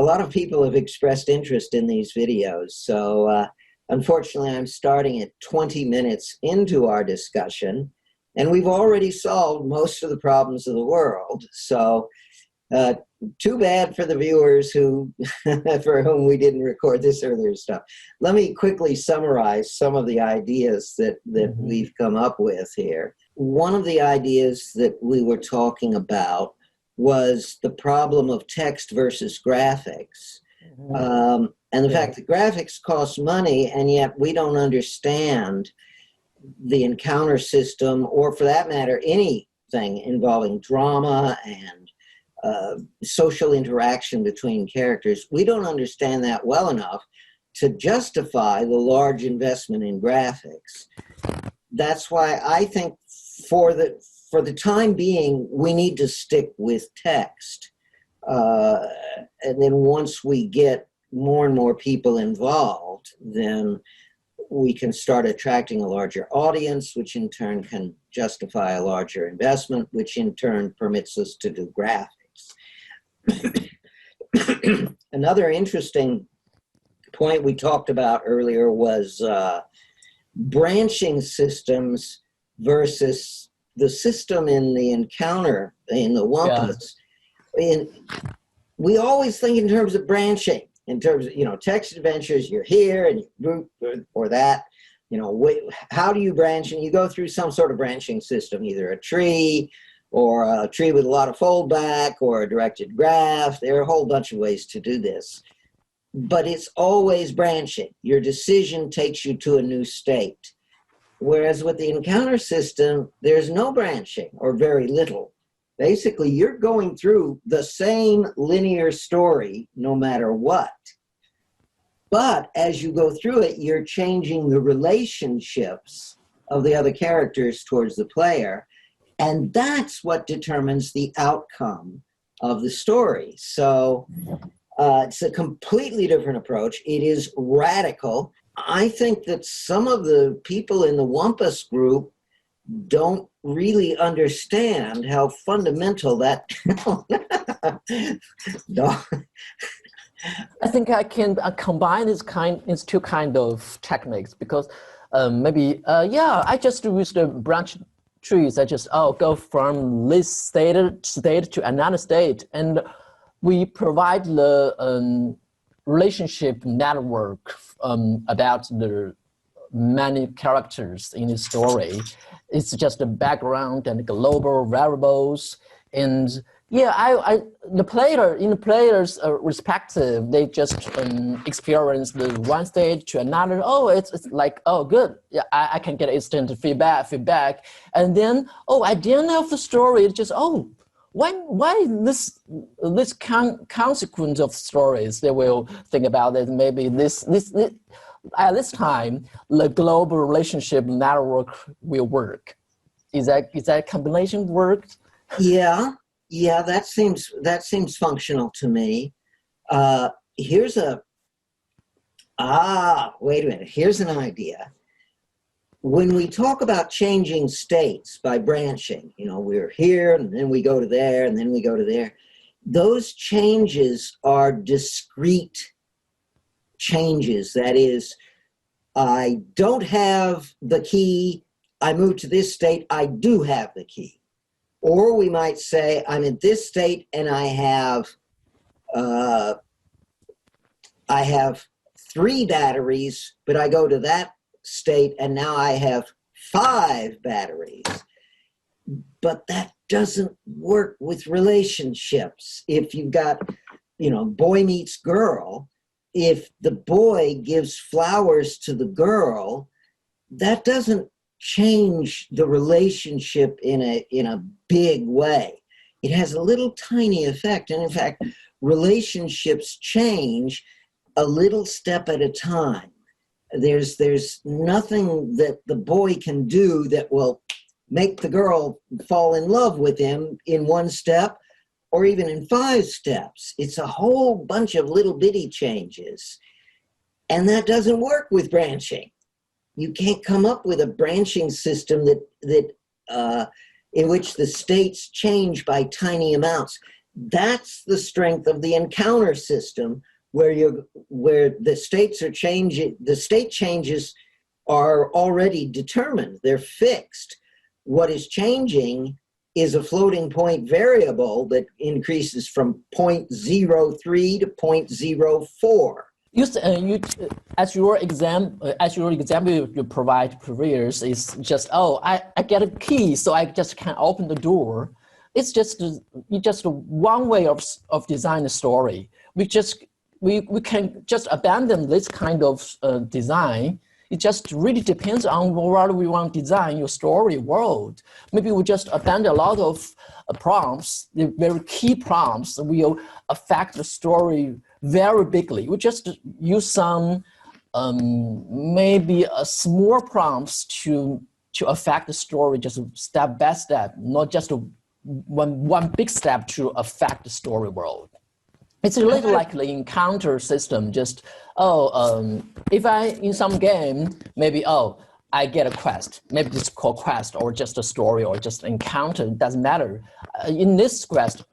lot of people have expressed interest in these videos. So unfortunately, I'm starting at 20 minutes into our discussion, and we've already solved most of the problems of the world. So too bad for the viewers who, for whom we didn't record this earlier stuff. Let me quickly summarize some of the ideas that we've come up with here. One of the ideas that we were talking about was the problem of text versus graphics. And the fact that graphics cost money, and yet we don't understand the encounter system, or for that matter, anything involving drama and social interaction between characters. We don't understand that well enough to justify the large investment in graphics. That's why I think for the time being, we need to stick with text. And then once we get more and more people involved, then we can start attracting a larger audience, which in turn can justify a larger investment, which in turn permits us to do graphics. Another interesting point we talked about earlier was branching systems versus the system in the encounter, in the Wampus. We always think in terms of branching, in terms of, text adventures, you're here and you group or that, how do you branch? And you go through some sort of branching system, either a tree or a tree with a lot of foldback or a directed graph. There are a whole bunch of ways to do this, but it's always branching. Your decision takes you to a new state. Whereas with the encounter system, there's no branching or very little. Basically, you're going through the same linear story no matter what. But as you go through it, you're changing the relationships of the other characters towards the player. And that's what determines the outcome of the story. So it's a completely different approach. It is radical. I think that some of the people in the Wampus group don't really understand how fundamental that I think I can combine these two kind of techniques, because I just use the branch trees. I just go from this state to another state, and we provide the relationship network about the many characters in the story. It's just the background and global variables, and the player's perspective, they just experience the one stage to another. It's like, good, yeah, I can get instant feedback, and then at the end of the story, it's just why this consequence of stories? They will think about it. Maybe this at this time, the global relationship network will work. Is that combination worked? Yeah, that seems functional to me. Here's wait a minute. Here's an idea. When we talk about changing states by branching, we're here and then we go to there and then we go to there. Those changes are discrete changes. That is, I don't have the key, I move to this state, I do have the key. Or we might say, I'm in this state and I have 3 batteries, but I go to that state and now I have 5 batteries. But that doesn't work with relationships. If you've got, boy meets girl, if the boy gives flowers to the girl, that doesn't change the relationship in a big way. It has a little tiny effect. And in fact, relationships change a little step at a time. There's nothing that the boy can do that will make the girl fall in love with him in 1 step or even in 5 steps. It's a whole bunch of little bitty changes. And that doesn't work with branching. You can't come up with a branching system that in which the states change by tiny amounts. That's the strength of the encounter system, where the states are changing. The state changes are already determined. They're fixed. What is changing is a floating point variable that increases from 0.03 to 0.04. As your example you provide previous is just, I get a key, so I just can open the door. It's just one way of design the story. We can just abandon this kind of design. It just really depends on what we want to design your story world. Maybe we just abandon a lot of prompts, the very key prompts that will affect the story very bigly. We just use some maybe a small prompts to affect the story just step by step, not just one big step to affect the story world. It's a little like the encounter system. Just if I in some game maybe I get a quest, maybe it's called quest or just a story or just an encounter. It doesn't matter. In this quest,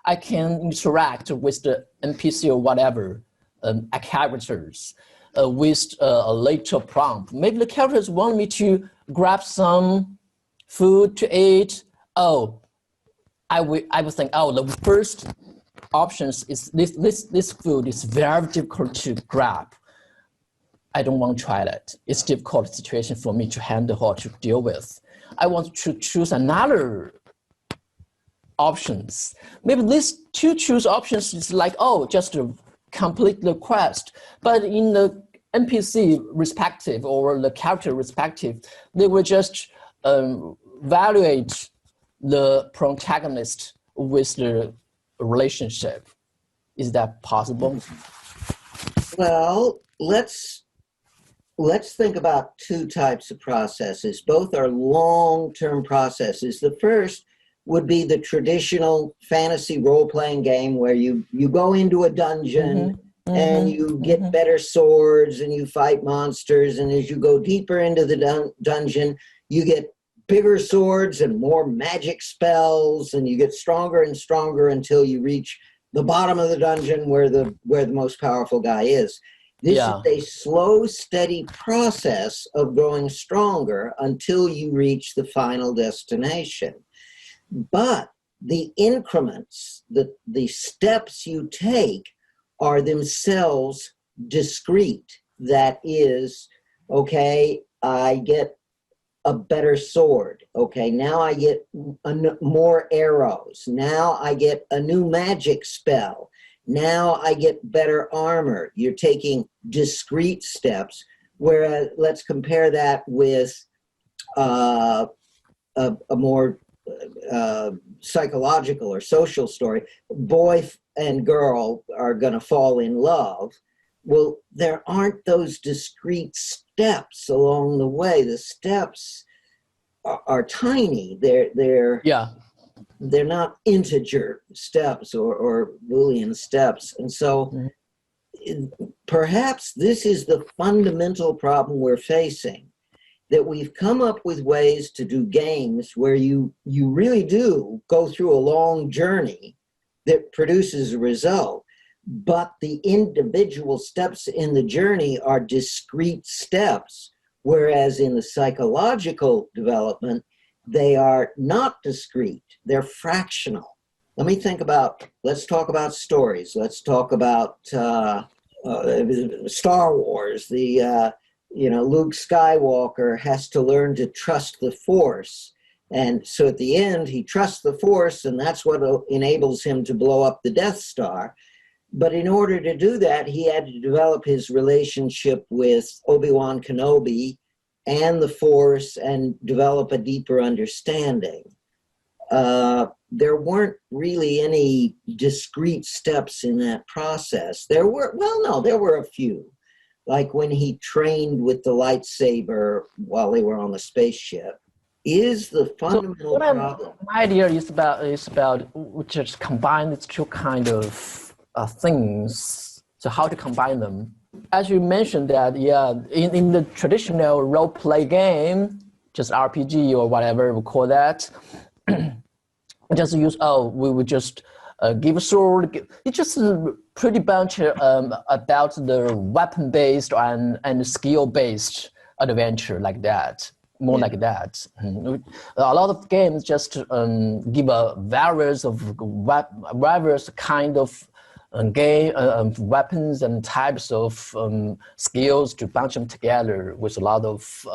I can interact with the NPC or whatever characters with a later prompt. Maybe the characters want me to grab some food to eat. I would think, the first options is this food is very difficult to grab. I don't want to try that. It's a difficult situation for me to handle or to deal with. I want to choose another options. Maybe these two choose options is like, just to complete the quest. But in the NPC respective or the character respective, they will just evaluate the protagonist with the relationship. Is that possible? Well, let's think about two types of processes. Both are long-term processes. The first would be the traditional fantasy role-playing game where you go into a dungeon and you get better swords and you fight monsters, and as you go deeper into the dungeon, you get bigger swords and more magic spells, and you get stronger and stronger until you reach the bottom of the dungeon where the most powerful guy is. This is a slow, steady process of growing stronger until you reach the final destination. But the increments, the steps you take are themselves discrete. That is, okay, I get a better sword. Okay, now I get more arrows. Now I get a new magic spell. Now I get better armor. You're taking discrete steps. Whereas, let's compare that with a more psychological or social story. Boy and girl are going to fall in love. Well, there aren't those discrete steps along the way. The steps are tiny. They're not integer steps or Boolean steps. And so perhaps this is the fundamental problem we're facing, that we've come up with ways to do games where you really do go through a long journey that produces a result, but the individual steps in the journey are discrete steps, whereas in the psychological development, they are not discrete, they're fractional. Let's talk about stories. Let's talk about Star Wars. Luke Skywalker has to learn to trust the Force. And so at the end, he trusts the Force, and that's what enables him to blow up the Death Star. But in order to do that, he had to develop his relationship with Obi-Wan Kenobi and the Force and develop a deeper understanding. There weren't really any discrete steps in that process. There were a few. Like when he trained with the lightsaber while they were on the spaceship, is the fundamental problem. My idea is about just combine these two kind of things. So how to combine them? As you mentioned that, in the traditional role play game, just RPG or whatever we call that, just use, we would just give a sword. It's just a pretty bunch about the weapon-based and skill-based adventure like that. More like that. A lot of games just give a various kind of weapons and types of skills to bunch them together with a lot of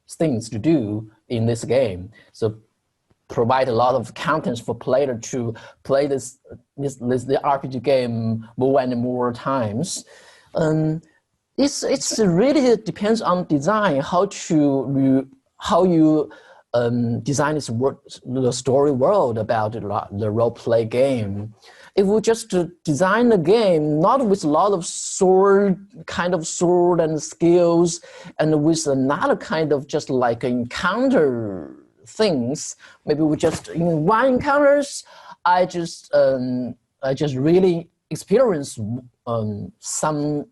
things to do in this game. So provide a lot of contents for player to play the RPG game more and more times. It's really depends on design, how you design the story world about the role play game. If we just design the game not with a lot of sword and skills, and with another kind of just like encounter things, maybe we just in one encounters, I just really experience some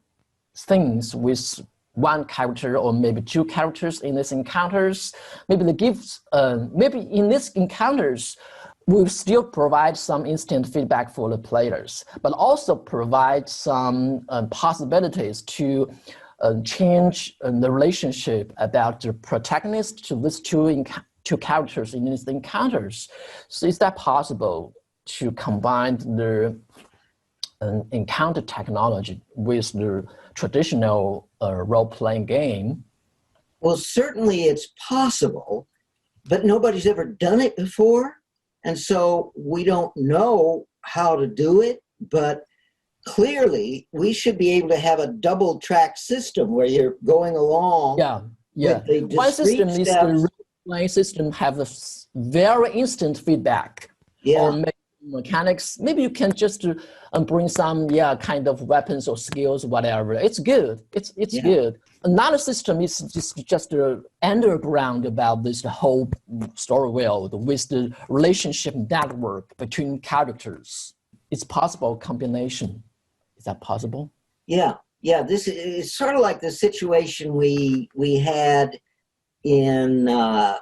things with one character or maybe two characters in these encounters. Maybe maybe in these encounters, we'll still provide some instant feedback for the players, but also provide some possibilities to change the relationship about the protagonist to these two characters in these encounters. So is that possible to combine the encounter technology with the traditional role-playing game? Well, certainly it's possible, but nobody's ever done it before. And so we don't know how to do it, but clearly we should be able to have a double track system where you're going along. Yeah. One system is the role-playing system have a very instant feedback. Yeah. Or maybe mechanics. Maybe you can just bring some kind of weapons or skills, whatever. It's good. It's good. Another system is just underground about this whole story world with the relationship network between characters. It's possible combination. Is that possible? Yeah. This is sort of like the situation we had in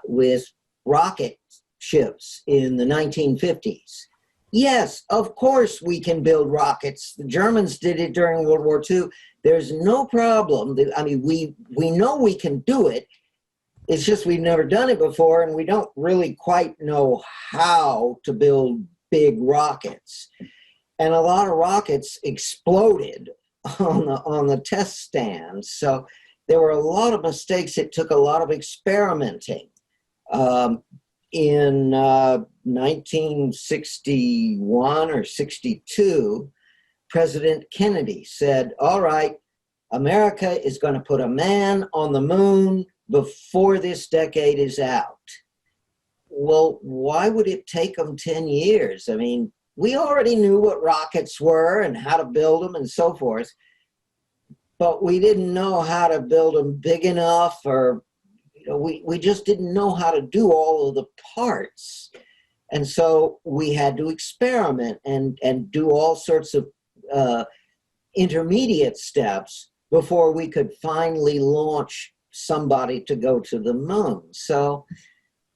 with rocket ships in the 1950s. Yes, of course we can build rockets. The Germans did it during World War II. There's no problem. I mean, we know we can do it. It's just we've never done it before, and we don't really quite know how to build big rockets. And a lot of rockets exploded on the test stands. So there were a lot of mistakes. It took a lot of experimenting. In 1961 or 62, President Kennedy said, all right, America is going to put a man on the moon before this decade is out. Well, why would it take them 10 years? I mean, we already knew what rockets were and how to build them and so forth, but we didn't know how to build them big enough, or we just didn't know how to do all of the parts. And so we had to experiment and do all sorts of intermediate steps before we could finally launch somebody to go to the moon. So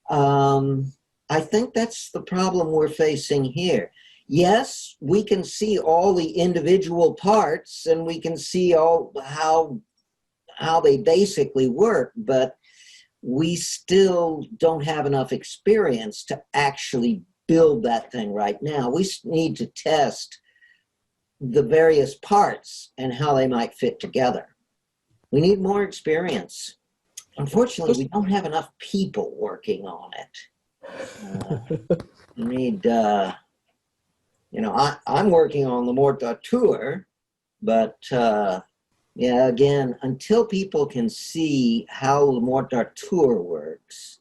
I think that's the problem we're facing here. Yes, we can see all the individual parts and we can see all how they basically work, but we still don't have enough experience to actually build that thing right now. We need to test the various parts and how they might fit together. We need more experience. Unfortunately, we don't have enough people working on it. We need, I'm working on the Mort d'Arthur, but again, until people can see how the Mort d'Arthur works,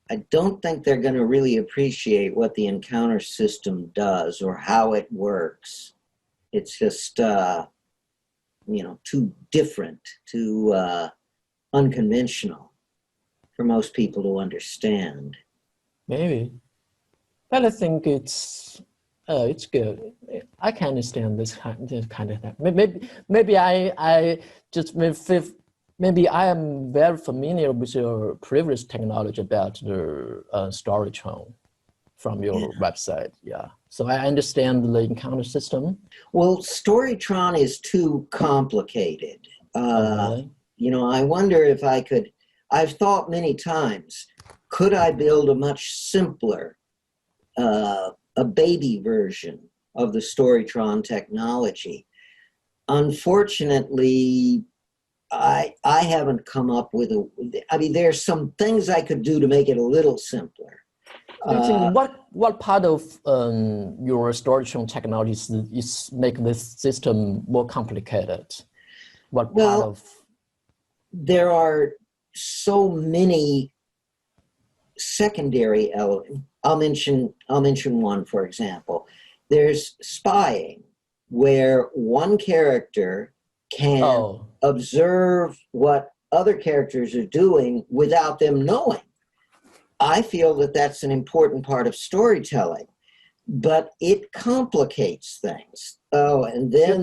I don't think they're going to really appreciate what the encounter system does or how it works. It's just, too different, too unconventional for most people to understand. Maybe, but I think it's good. I can understand this kind of thing. Maybe I am very familiar with your previous technology about the story tone. from your website. Yeah. So I understand the encounter system. Well, Storytron is too complicated. Really? I wonder if I've thought many times, could I build a much simpler, a baby version of the Storytron technology? Unfortunately, I haven't come up with there's some things I could do to make it a little simpler. I think what part of your Storytron technology is make this system more complicated? What part of? There are so many secondary elements. I'll mention one, for example. There's spying, where one character can observe what other characters are doing without them knowing. I feel that that's an important part of storytelling, but it complicates things. Oh, and then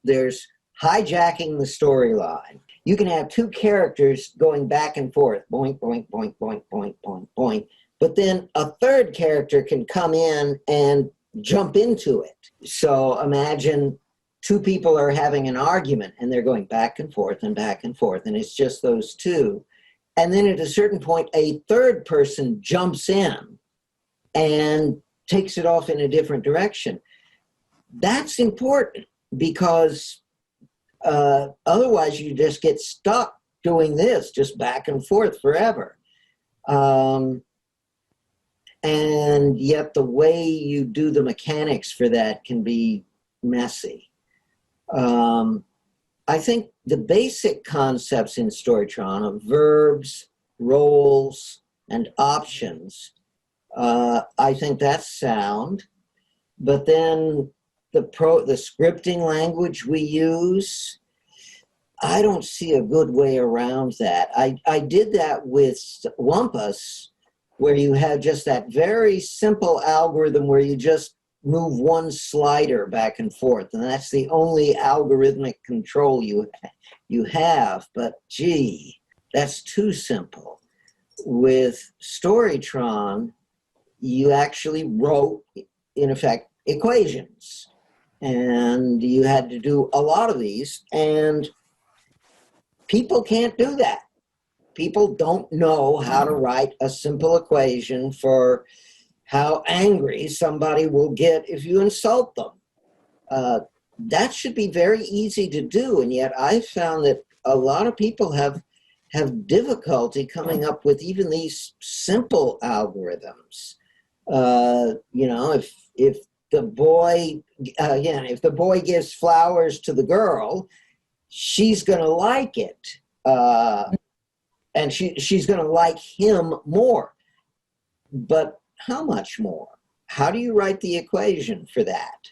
there's hijacking the storyline. You can have two characters going back and forth, boink, boink, boink, boink, boink, boink, boink, but then a third character can come in and jump into it. So imagine two people are having an argument and they're going back and forth, and it's just those two. And then at a certain point, a third person jumps in and takes it off in a different direction. That's important because otherwise you just get stuck doing this, just back and forth forever. And yet the way you do the mechanics for that can be messy. I think the basic concepts in Storytron of verbs, roles, and options, I think that's sound. But then the scripting language we use, I don't see a good way around that. I did that with Wumpus, where you have just that very simple algorithm where you just move one slider back and forth, and that's the only algorithmic control you have. But gee, that's too simple. With Storytron, you actually wrote, in effect, equations, and you had to do a lot of these, and people can't do that. People don't know how to write a simple equation for how angry somebody will get if you insult them. That should be very easy to do, and yet I've found that a lot of people have difficulty coming up with even these simple algorithms. If the boy gives flowers to the girl, she's going to like it, and she's going to like him more. But how much more? How do you write the equation for that?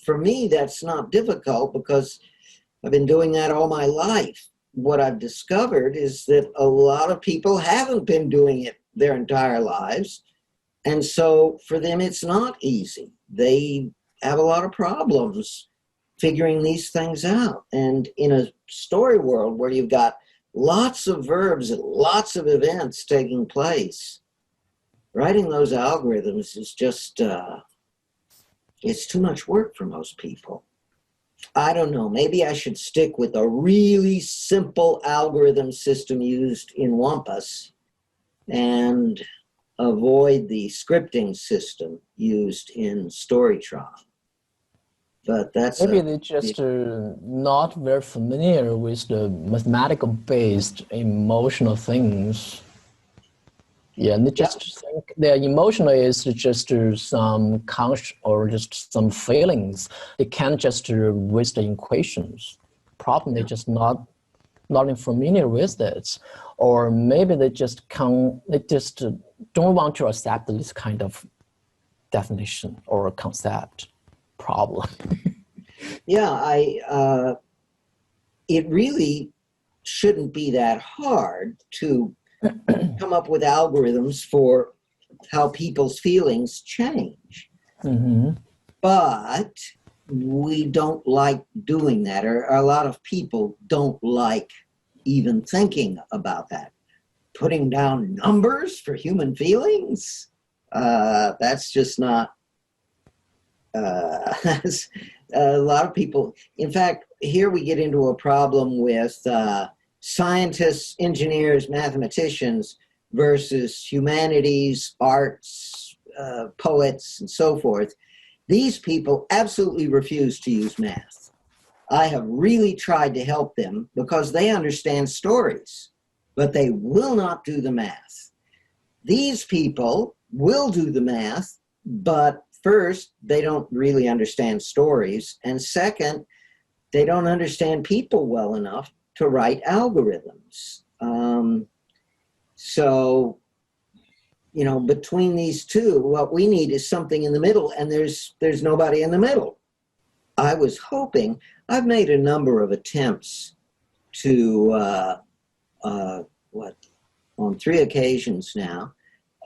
For me, that's not difficult because I've been doing that all my life. What I've discovered is that a lot of people haven't been doing it their entire lives. And so for them, it's not easy. They have a lot of problems figuring these things out. And in a story world where you've got lots of verbs and lots of events taking place, writing those algorithms is just, it's too much work for most people. I don't know, maybe I should stick with a really simple algorithm system used in Wumpus and avoid the scripting system used in Storytron. But that's maybe they're just not very familiar with the mathematical-based emotional things. Yeah, and they just think their emotional is just some conscious or just some feelings. They can't just with the equations. Problem they're just not familiar with it, or maybe they just don't want to accept this kind of definition or concept. Problem. Yeah, it really shouldn't be that hard to come up with algorithms for how people's feelings change. Mm-hmm. But we don't like doing that, or a lot of people don't like even thinking about that. putting down numbers for human feelings. That's just not, that's, a lot of people, in fact, here we get into a problem with scientists, engineers, mathematicians versus humanities, arts, poets, and so forth. These people absolutely refuse to use math. I have really tried to help them because they understand stories, but they will not do the math. These people will do the math, but first, they don't really understand stories, and second, they don't understand people well enough to write algorithms. So, you know, between these two, what we need is something in the middle, and there's nobody in the middle. I was hoping, I've made a number of attempts to, on 3 occasions now,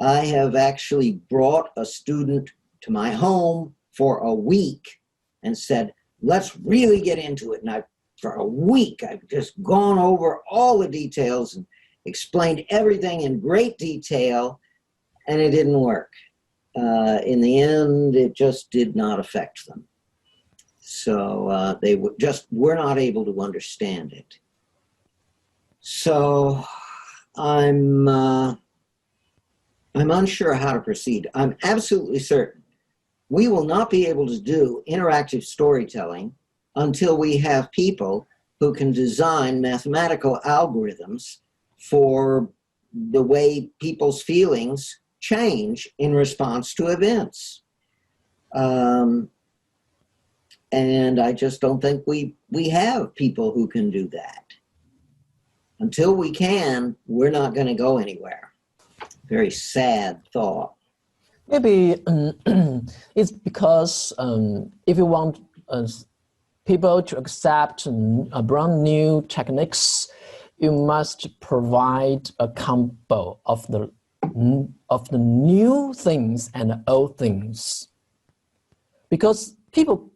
I have actually brought a student to my home for a week and said, let's really get into it. And for a week, I've just gone over all the details and explained everything in great detail, and it didn't work. In the end, it just did not affect them. So they were not able to understand it. So I'm unsure how to proceed. I'm absolutely certain we will not be able to do interactive storytelling until we have people who can design mathematical algorithms for the way people's feelings change in response to events. And I just don't think we have people who can do that. Until we can, we're not going to go anywhere. Very sad thought. Maybe it's because if you want people to accept brand new techniques, you must provide a combo of the new things and the old things. Because people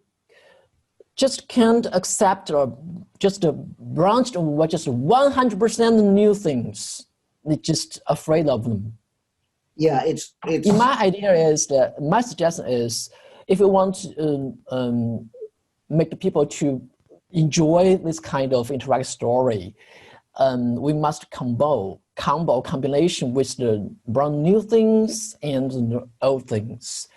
just can't accept or just a branch of just 100% new things. They're just afraid of them. Yeah, it's. My idea is that my suggestion is, if you want to make the people to enjoy this kind of interactive story, we must combination with the brand new things and the old things.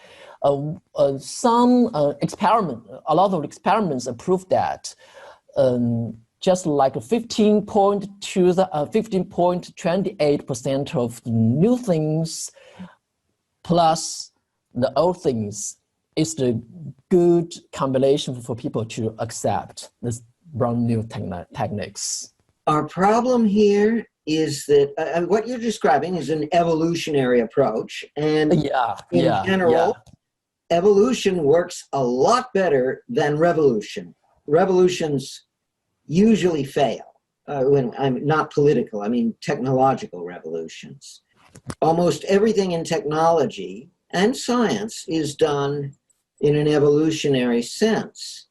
Some experiment, a lot of experiments prove that just like 15.28% of the new things plus the old things is the good combination for people to accept this brand new techniques. Our problem here is that what you're describing is an evolutionary approach, and in general, evolution works a lot better than revolution. Revolutions usually fail. When I'm not political, I mean technological revolutions. Almost everything in technology and science is done in an evolutionary sense.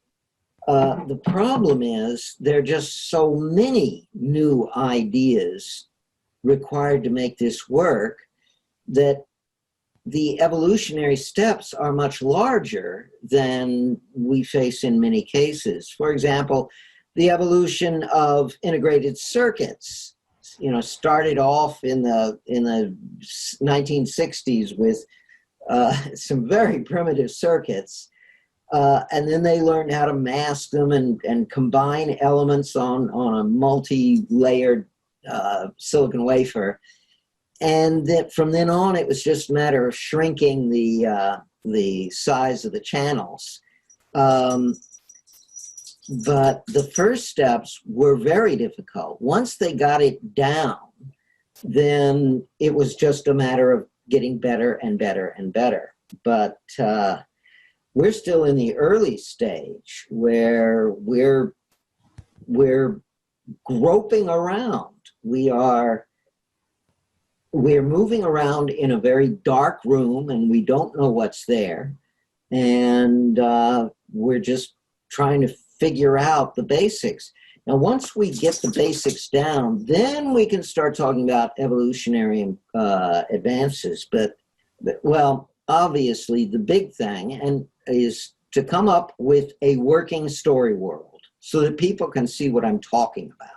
The problem is there are just so many new ideas required to make this work that the evolutionary steps are much larger than we face in many cases. For example, the evolution of integrated circuits, you know, started off in the 1960s with some very primitive circuits, and then they learned how to mask them and combine elements on a multi-layered silicon wafer. And that from then on, it was just a matter of shrinking the size of the channels. But the first steps were very difficult. Once they got it down, then it was just a matter of getting better and better and better. But we're still in the early stage where we're groping around. We're moving around in a very dark room and we don't know what's there. And we're just trying to figure out the basics. Now, once we get the basics down, then we can start talking about evolutionary advances. But, well, obviously the big thing is to come up with a working story world so that people can see what I'm talking about.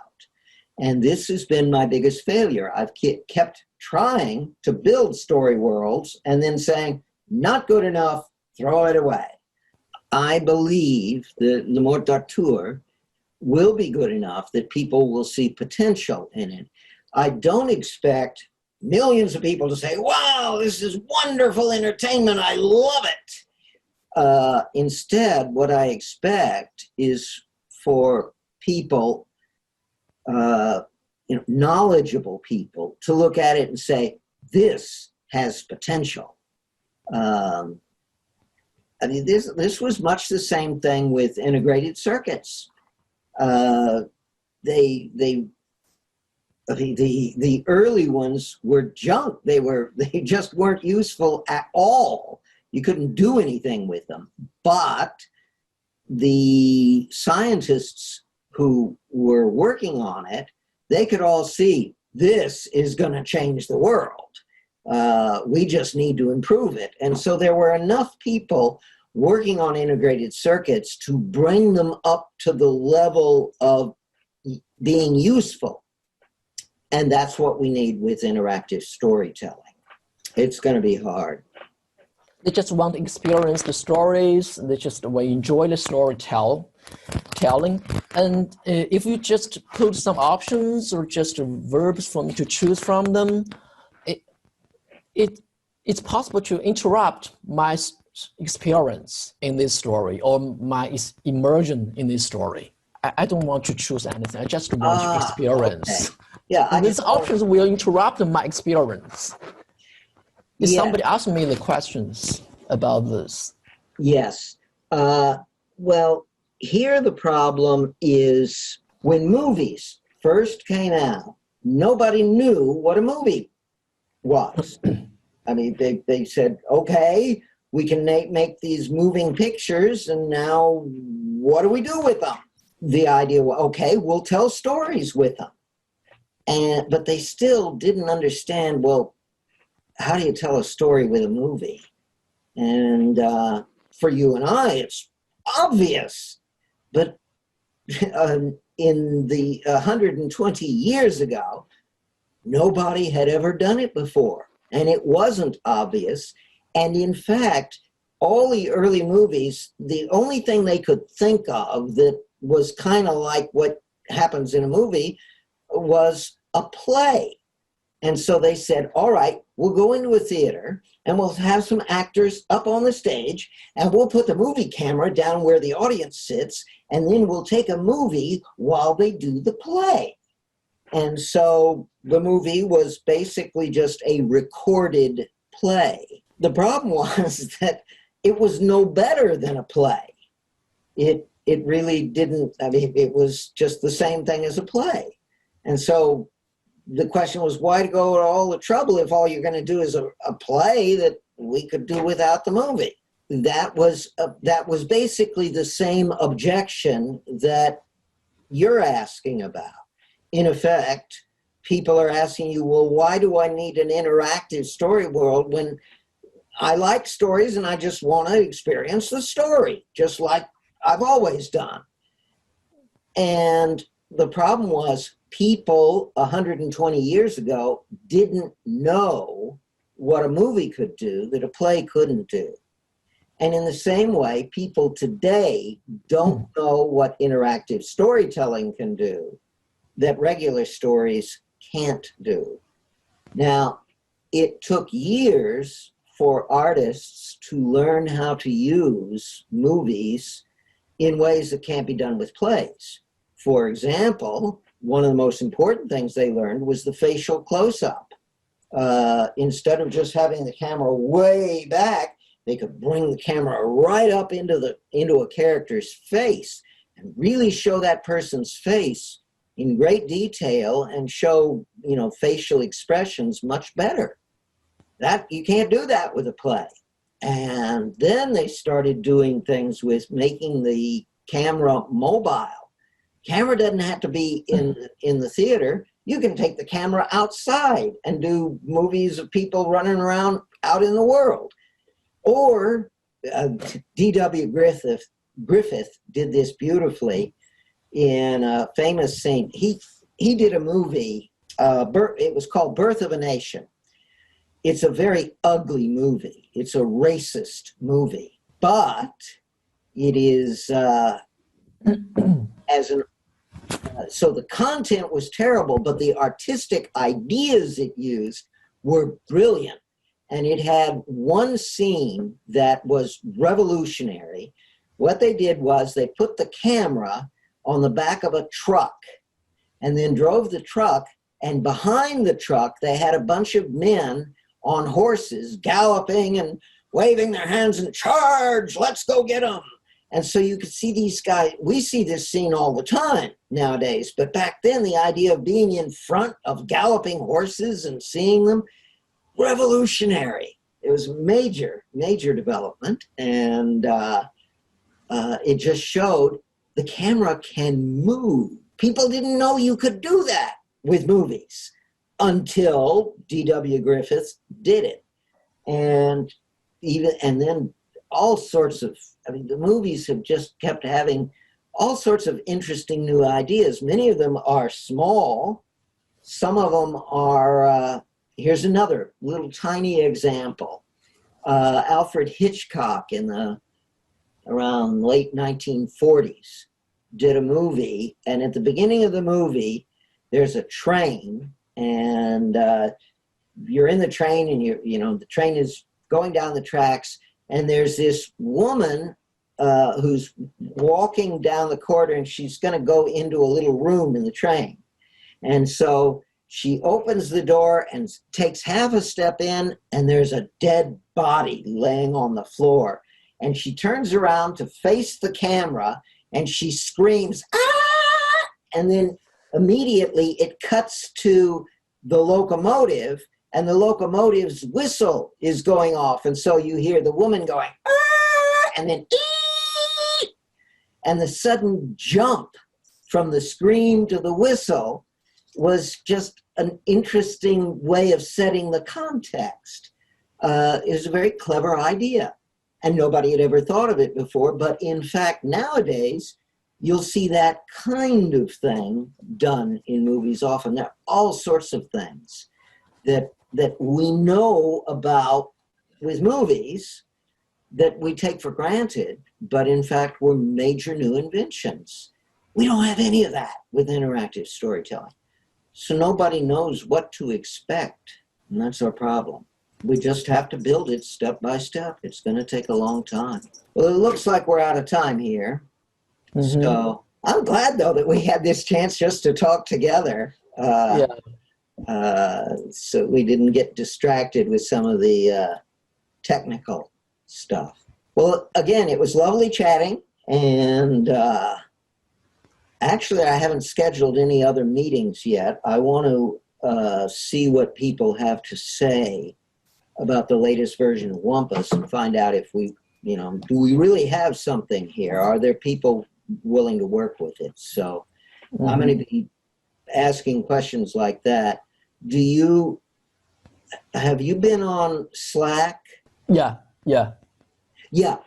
And this has been my biggest failure. I've kept trying to build story worlds and then saying, not good enough, throw it away. I believe that Le Mort d'Arthur will be good enough that people will see potential in it. I don't expect millions of people to say, wow, this is wonderful entertainment, I love it. Instead, what I expect is for people, knowledgeable people, to look at it and say, this has potential. This was much the same thing with integrated circuits. The early ones were junk. They just weren't useful at all. You couldn't do anything with them. But the scientists who were working on it, they could all see this is going to change the world. We just need to improve it. And so there were enough people working on integrated circuits to bring them up to the level of being useful. And that's what we need with interactive storytelling. It's going to be hard. They just want to experience the stories. They just will enjoy the storytelling. And if you just put some options or just verbs for me to choose from them, it's possible to interrupt my experience in this story or my immersion in this story. I don't want to choose anything. I just want to experience. Okay. Yeah, these options will interrupt my experience. If somebody asked me the questions about this. Yes. Well, here the problem is when movies first came out, nobody knew what a movie was. I mean, they said, okay, we can make these moving pictures, and now what do we do with them? The idea was, okay, we'll tell stories with them. But they still didn't understand, well, how do you tell a story with a movie? And for you and I, it's obvious. But in the 120 years ago, nobody had ever done it before. And it wasn't obvious. And in fact, all the early movies, the only thing they could think of that was kind of like what happens in a movie was a play. And so they said, all right, we'll go into a theater and we'll have some actors up on the stage and we'll put the movie camera down where the audience sits, and then we'll take a movie while they do the play. And so the movie was basically just a recorded play. The problem was that it was no better than a play. It really didn't, I mean, it was just the same thing as a play. And so the question was, why to go to all the trouble if all you're going to do is a play that we could do without the movie? That was basically the same objection that you're asking about. In effect, people are asking you, well, why do I need an interactive story world when I like stories and I just want to experience the story, just like I've always done? And the problem was people 120 years ago didn't know what a movie could do that a play couldn't do. And in the same way, people today don't know what interactive storytelling can do that regular stories can't do. Now, it took years for artists to learn how to use movies in ways that can't be done with plays. For example, one of the most important things they learned was the facial close-up. Instead of just having the camera way back, they could bring the camera right up into a character's face and really show that person's face in great detail and show, facial expressions much better. That you can't do that with a play. And then they started doing things with making the camera mobile. Camera doesn't have to be in the theater. You can take the camera outside and do movies of people running around out in the world. Or D.W. Griffith did this beautifully in a famous scene. He did a movie, it was called Birth of a Nation. It's a very ugly movie. It's a racist movie, but it is so the content was terrible, but the artistic ideas it used were brilliant. And it had one scene that was revolutionary. What they did was they put the camera on the back of a truck and then drove the truck, and behind the truck they had a bunch of men on horses galloping and waving their hands and charge, let's go get them. And so you could see these guys. We see this scene all the time nowadays, but back then the idea of being in front of galloping horses and seeing them, revolutionary. It was major development, and it just showed the camera can move. People didn't know you could do that with movies until D.W. Griffith did it. And then all sorts of, the movies have just kept having all sorts of interesting new ideas. Many of them are small. Some of them are, here's another little tiny example. Alfred Hitchcock in the around late 1940s did a movie, and at the beginning of the movie there's a train, and you're in the train, and the train is going down the tracks, and there's this woman who's walking down the corridor, and she's going to go into a little room in the train. And so she opens the door and takes half a step in, and there's a dead body laying on the floor. And she turns around to face the camera, and she screams, "Ah!" And then immediately it cuts to the locomotive, and the locomotive's whistle is going off. And so you hear the woman going, "Ah!" and then, "Ee!" And the sudden jump from the scream to the whistle was just an interesting way of setting the context. It was a very clever idea, and nobody had ever thought of it before. But in fact, nowadays, you'll see that kind of thing done in movies often. There are all sorts of things that we know about with movies that we take for granted, but in fact were major new inventions. We don't have any of that with interactive storytelling. So nobody knows what to expect, and that's our problem. We just have to build it step by step. It's going to take a long time. Well, it looks like we're out of time here. Mm-hmm. So I'm glad, though, that we had this chance just to talk together. So we didn't get distracted with some of the technical stuff. Well, again, it was lovely chatting, and actually I haven't scheduled any other meetings yet. I want to see what people have to say about the latest version of Wumpus and find out if we, do we really have something here? Are there people willing to work with it? So I'm going to be asking questions like that. Have you been on Slack? Yeah,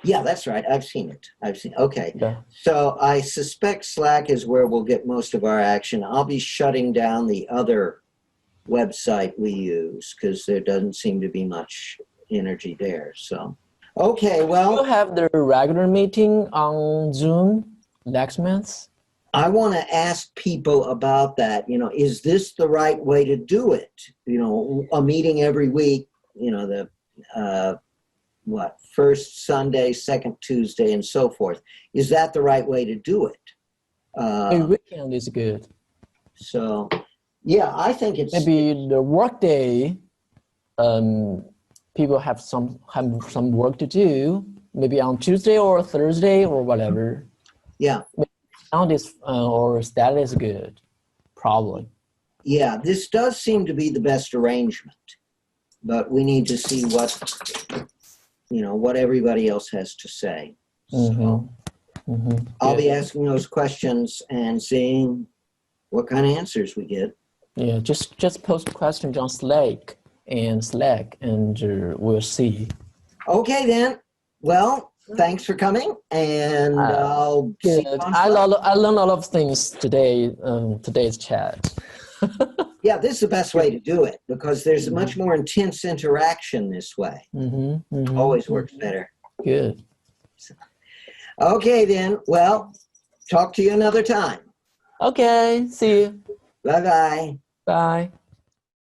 that's right. I've seen it. Okay. Yeah. So I suspect Slack is where we'll get most of our action. I'll be shutting down the other website we use because there doesn't seem to be much energy there. So, okay, well. We'll have the regular meeting on Zoom next month. I want to ask people about that. Is this the right way to do it? A meeting every week, first Sunday, second Tuesday, and so forth. Is that the right way to do it? A weekend is good. So, yeah, I think it's... Maybe the work day, people have some work to do, maybe on Tuesday or Thursday or whatever. Yeah. Sound is, or status is good, probably. Yeah, this does seem to be the best arrangement, but we need to see what everybody else has to say. So, I'll be asking those questions and seeing what kind of answers we get. Yeah, just post questions on Slack, and we'll see. Okay, then. Well, thanks for coming, and I'll see you Good. on I Slack. learned a lot of things today. Today's chat. Yeah, this is the best way to do it because there's a much more intense interaction this way. Always works better. Good. Okay, then. Well, talk to you another time. Okay. See you. Bye-bye. Bye.